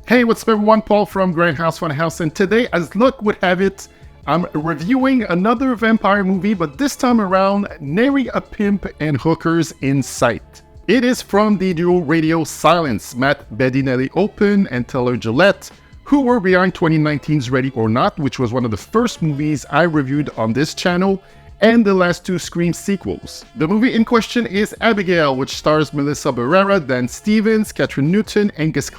Hey, what's up everyone, Paul from Grindhouse Funhouse, and today, as luck would have it, I'm reviewing another vampire movie, but this time around, Nary a Pimp and Hookers in Sight. It is from the duo Radio Silence, Matt Bettinelli-Olpin and Taylor Gillett, who were behind 2019's Ready or Not, which was one of the first movies I reviewed on this channel, and the last two Scream sequels. The movie in question is Abigail, which stars Melissa Barrera, Dan Stevens, Kathryn Newton, Angus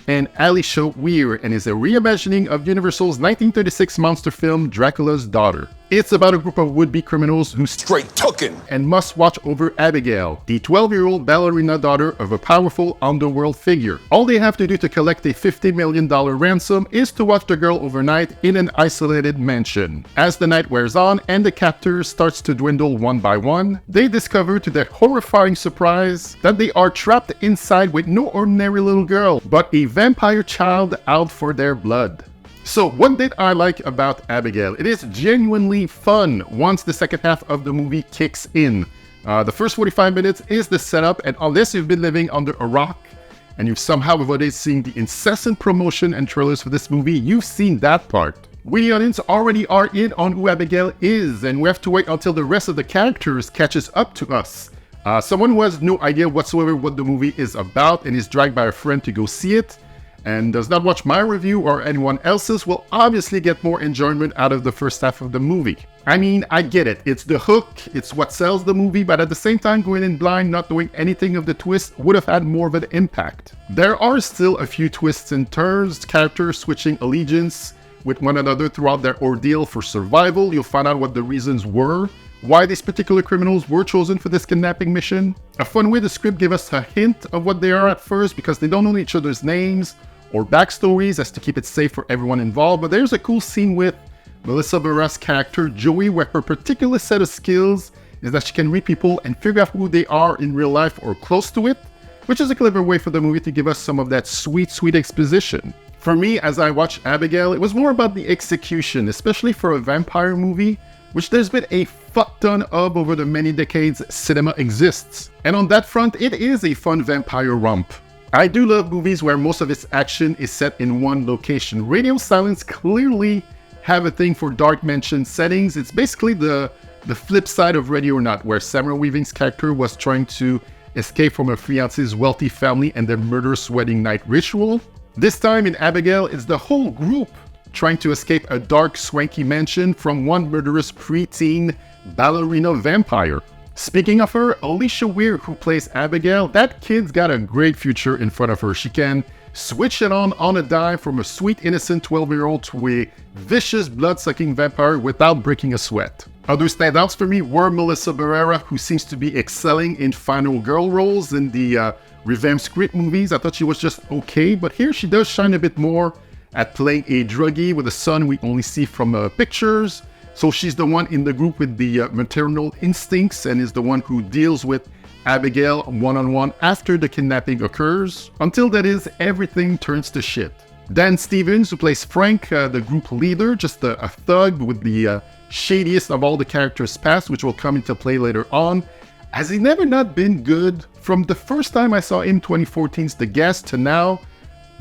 and Alisha Weir, and is a reimagining of Universal's 1936 monster film Dracula's Daughter. It's about a group of would-be criminals who straight tookin' and must watch over Abigail, the 12-year-old ballerina daughter of a powerful underworld figure. All they have to do to collect a $50 million ransom is to watch the girl overnight in an isolated mansion. As the night wears on and the captors starts to dwindle one by one, they discover to their horrifying surprise that they are trapped inside with no ordinary little girl, but a vampire child out for their blood. So what did I like about Abigail? It is genuinely fun once the second half of the movie kicks in. The first 45 minutes is the setup, and unless you've been living under a rock and you've somehow avoided seeing the incessant promotion and trailers for this movie, you've seen that part. We the audience already are in on who Abigail is, and we have to wait until the rest of the characters catches up to us. Someone who has no idea whatsoever what the movie is about and is dragged by a friend to go see it, and does not watch my review or anyone else's, will obviously get more enjoyment out of the first half of the movie. I mean, I get it, it's the hook, it's what sells the movie, but at the same time, going in blind, not knowing anything of the twist, would have had more of an impact. There are still a few twists and turns, characters switching allegiance with one another throughout their ordeal for survival. You'll find out what the reasons were, why these particular criminals were chosen for this kidnapping mission. A fun way the script gave us a hint of what they are at first, because they don't know each other's names or backstories as to keep it safe for everyone involved. But there's a cool scene with Melissa Barrera's character Joey, where her particular set of skills is that she can read people and figure out who they are in real life or close to it, which is a clever way for the movie to give us some of that sweet exposition. For me, as I watched Abigail, it was more about the execution, especially for a vampire movie, which there's been a fuck ton of over the many decades cinema exists. And on that front, it is a fun vampire romp. I do love movies where most of its action is set in one location. Radio Silence clearly have a thing for dark mansion settings. It's basically the flip side of Ready or Not, where Samara Weaving's character was trying to escape from her fiancé's wealthy family and their murderous wedding night ritual. This time in Abigail, it's the whole group trying to escape a dark, swanky mansion from one murderous preteen ballerina vampire. Speaking of her, Alisha Weir, who plays Abigail, that kid's got a great future in front of her. She can switch it on a dime from a sweet, innocent 12-year-old to a vicious, blood-sucking vampire without breaking a sweat. Other standouts for me were Melissa Barrera, who seems to be excelling in final girl roles in the revamped Scream movies. I thought she was just okay, but here she does shine a bit more at playing a druggie with a son we only see from pictures. So she's the one in the group with the maternal instincts and is the one who deals with Abigail one-on-one after the kidnapping occurs. Until that is, everything turns to shit. Dan Stevens, who plays Frank, the group leader, just a thug with the shadiest of all the characters past, which will come into play later on. Has he never not been good? From the first time I saw him 2014's The Guest to now,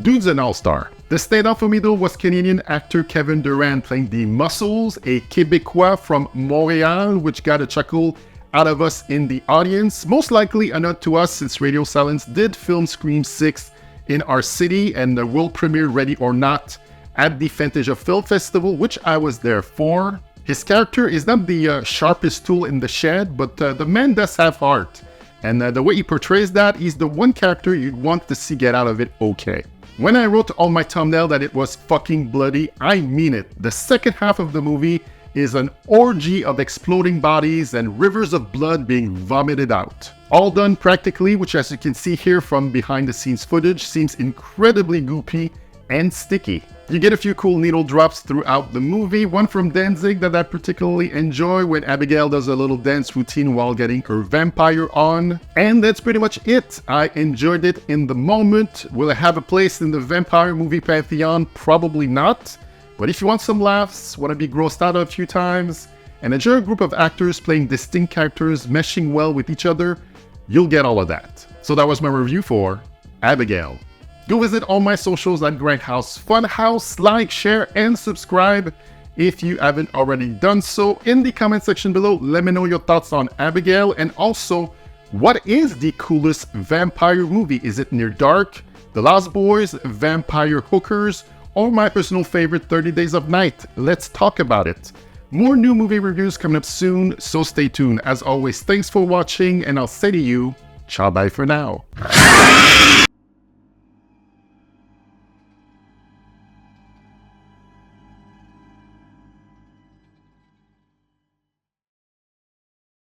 dude's an all-star. The standout for me though was Canadian actor Kevin Durand playing the Muscles, a Québécois from Montreal, which got a chuckle out of us in the audience. Most likely a nod to us, since Radio Silence did film Scream 6 in our city and the world premiere Ready or Not at the Fantasia Film Festival, which I was there for. His character is not the sharpest tool in the shed, but the man does have heart. And the way he portrays that, he's the one character you'd want to see get out of it okay. When I wrote on my thumbnail that it was fucking bloody, I mean it. The second half of the movie is an orgy of exploding bodies and rivers of blood being vomited out. All done practically, which as you can see here from behind the scenes footage, seems incredibly goopy and sticky. You get a few cool needle drops throughout the movie, one from Danzig that I particularly enjoy when Abigail does a little dance routine while getting her vampire on. And that's pretty much it. I enjoyed it in the moment. Will it have a place in the vampire movie pantheon? Probably not. But if you want some laughs, want to be grossed out a few times, and enjoy a group of actors playing distinct characters meshing well with each other, you'll get all of that. So that was my review for Abigail. Go visit all my socials at Grindhouse Funhouse, like, share, and subscribe if you haven't already done so. In the comment section below, let me know your thoughts on Abigail, and also, what is the coolest vampire movie? Is it Near Dark, The Lost Boys, Vampire Hookers, or my personal favorite, 30 Days of Night? Let's talk about it. More new movie reviews coming up soon, so stay tuned. As always, thanks for watching, and I'll say to you, ciao bye for now.